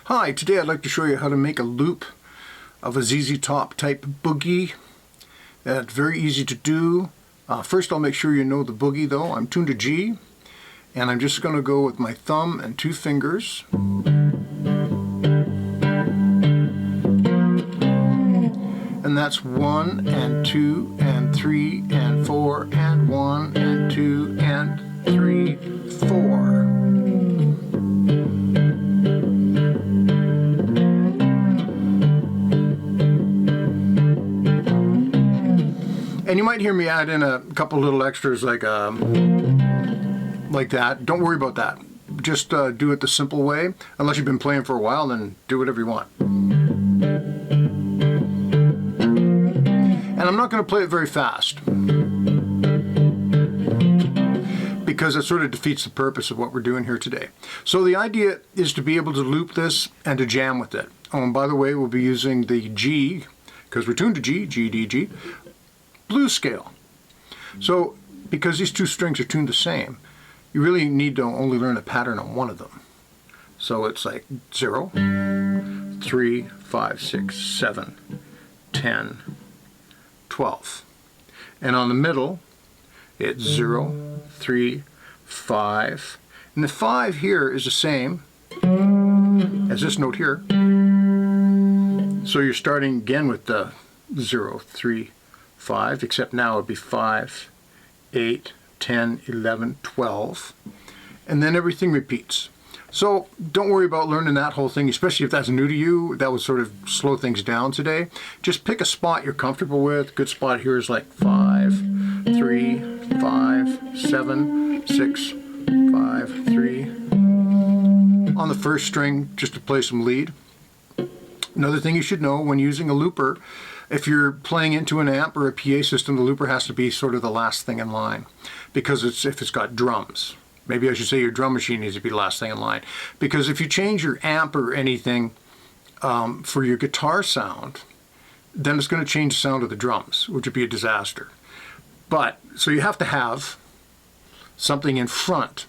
Hi, today I'd like to show you how to make a loop of a ZZ Top type boogie. That's very easy to do. First I'll make sure you know the boogie though. I'm tuned to G, and I'm just going to go with my thumb and two fingers. And that's 1 and 2 and 3 and 4 and 1 and 2 and 3, 4. And you might hear me add in a couple little extras like that. Don't worry about that. Just do it the simple way. Unless you've been playing for a while, then do whatever you want. And I'm not going to play it very fast, because it sort of defeats the purpose of what we're doing here today. So the idea is to be able to loop this and to jam with it. Oh, and by the way, we'll be using the G, because we're tuned to G, G, D, G, blues scale. So because these two strings are tuned the same, you really need to only learn a pattern on one of them. So it's like 0, 3, 5, 6, 7, 10, 12. And on the middle, it's 0, 3, 5. And the 5 here is the same as this note here. So you're starting again with the 0, 3, 5, except now it would be 5, 8, 10, 11, 12. And then everything repeats. So don't worry about learning that whole thing, especially if that's new to you. That would sort of slow things down today. Just pick a spot you're comfortable with. A good spot here is like 5, 3, 5, 7, 6, 5, 3. On the first string, just to play some lead. Another thing you should know when using a looper, if you're playing into an amp or a PA system, the looper has to be sort of the last thing in line, because if it's got drums. Maybe I should say your drum machine needs to be the last thing in line, because if you change your amp or anything for your guitar sound, then it's going to change the sound of the drums, which would be a disaster. But so you have to have something in front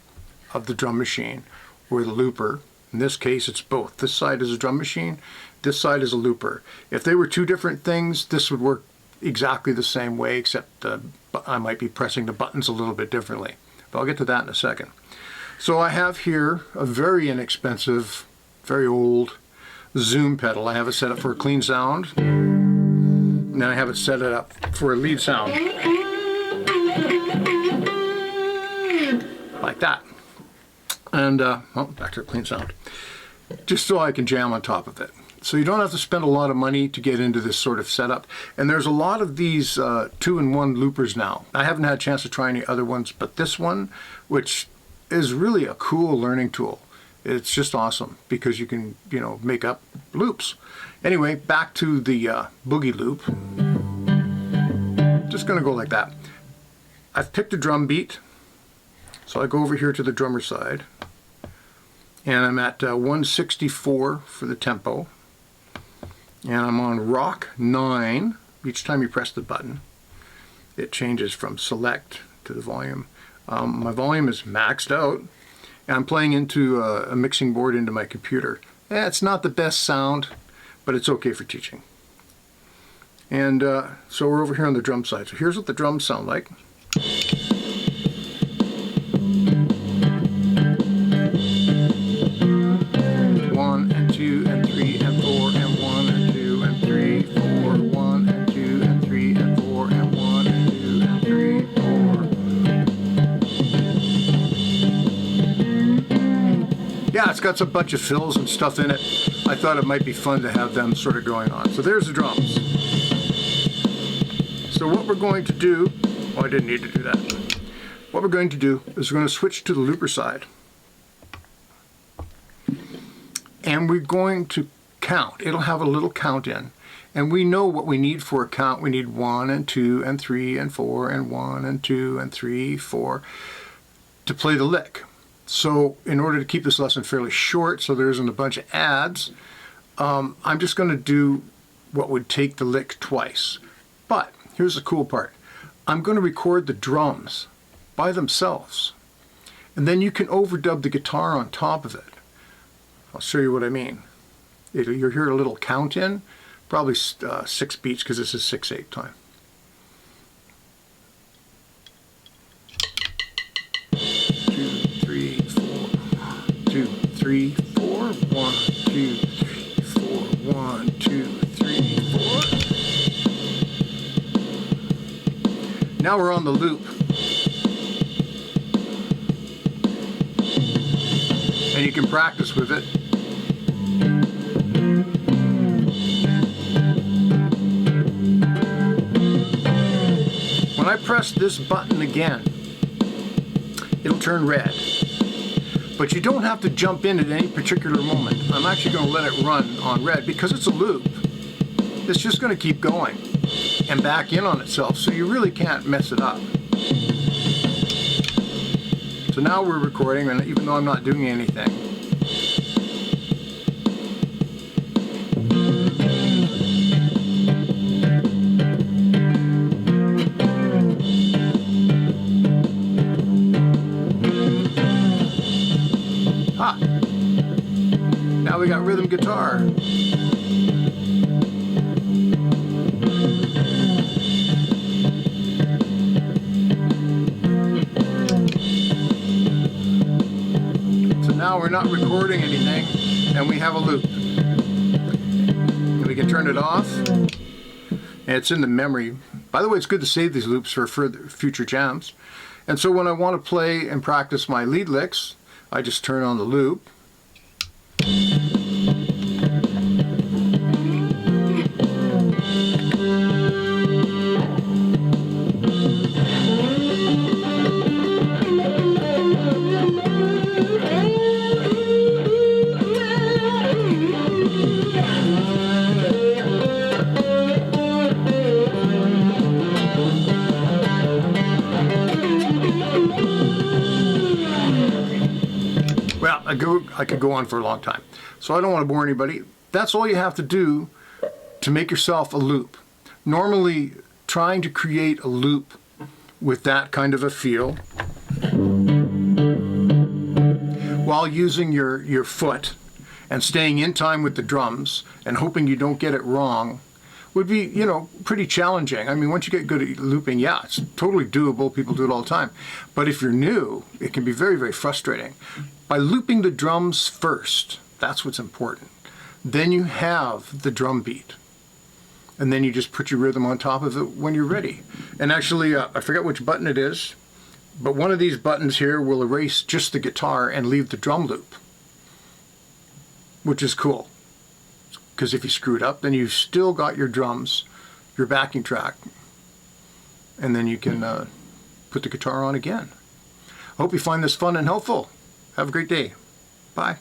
of the drum machine or the looper. In this case, it's both. This side is a drum machine, this side is a looper. If they were two different things, this would work exactly the same way, except I might be pressing the buttons a little bit differently. But I'll get to that in a second. So I have here a very inexpensive, very old Zoom pedal. I have it set up for a clean sound, and then I have it set it up for a lead sound, like that. And back to a clean sound, just so I can jam on top of it. So you don't have to spend a lot of money to get into this sort of setup. And there's a lot of these 2-in-1 loopers now. I haven't had a chance to try any other ones, but this one, which is really a cool learning tool. It's just awesome because you can, make up loops. Anyway, back to the boogie loop. Just gonna go like that. I've picked a drum beat. So I go over here to the drummer side, and I'm at 164 for the tempo. And I'm on rock 9. Each time you press the button, it changes from select to the volume. My volume is maxed out, and I'm playing into a mixing board into my computer. It's not the best sound, but it's okay for teaching. And so we're over here on the drum side. So here's what the drums sound like. Yeah, it's got a bunch of fills and stuff in it. I thought it might be fun to have them sort of going on. So there's the drums. So what we're going to do, oh, I didn't need to do that. What we're going to do is we're going to switch to the looper side. And we're going to count. It'll have a little count in. And we know what we need for a count. We need 1 and 2 and 3 and 4 and 1 and 2 and 3, 4 to play the lick. So in order to keep this lesson fairly short, so there isn't a bunch of ads, I'm just going to do what would take the lick twice. But here's the cool part. I'm going to record the drums by themselves. And then you can overdub the guitar on top of it. I'll show you what I mean. You'll hear a little count in, probably 6 beats because this is 6/8 time. Two, three, four. 1, 2, 3, 4. 1, 2, 3, 4. Now we're on the loop. And you can practice with it. When I press this button again, it'll turn red. But you don't have to jump in at any particular moment. I'm actually going to let it run on red because it's a loop. It's just going to keep going and back in on itself, so you really can't mess it up. So now we're recording, and even though I'm not doing anything. Ah, now we got rhythm guitar. Now we're not recording anything, and we have a loop. And we can turn it off, and it's in the memory. By the way, it's good to save these loops for future jams. And so when I want to play and practice my lead licks, I just turn on the loop. Well, I could go on for a long time, so I don't want to bore anybody. That's all you have to do to make yourself a loop. Normally, trying to create a loop with that kind of a feel while using your foot and staying in time with the drums and hoping you don't get it wrong would be, you know, pretty challenging. I mean, once you get good at looping, yeah, it's totally doable. People do it all the time. But if you're new, it can be very, very frustrating. By looping the drums first, that's what's important. Then you have the drum beat. And then you just put your rhythm on top of it when you're ready. And actually, I forget which button it is, but one of these buttons here will erase just the guitar and leave the drum loop, which is cool. Because if you screw it up, then you've still got your drums, your backing track, and then you can put the guitar on again. I hope you find this fun and helpful. Have a great day. Bye.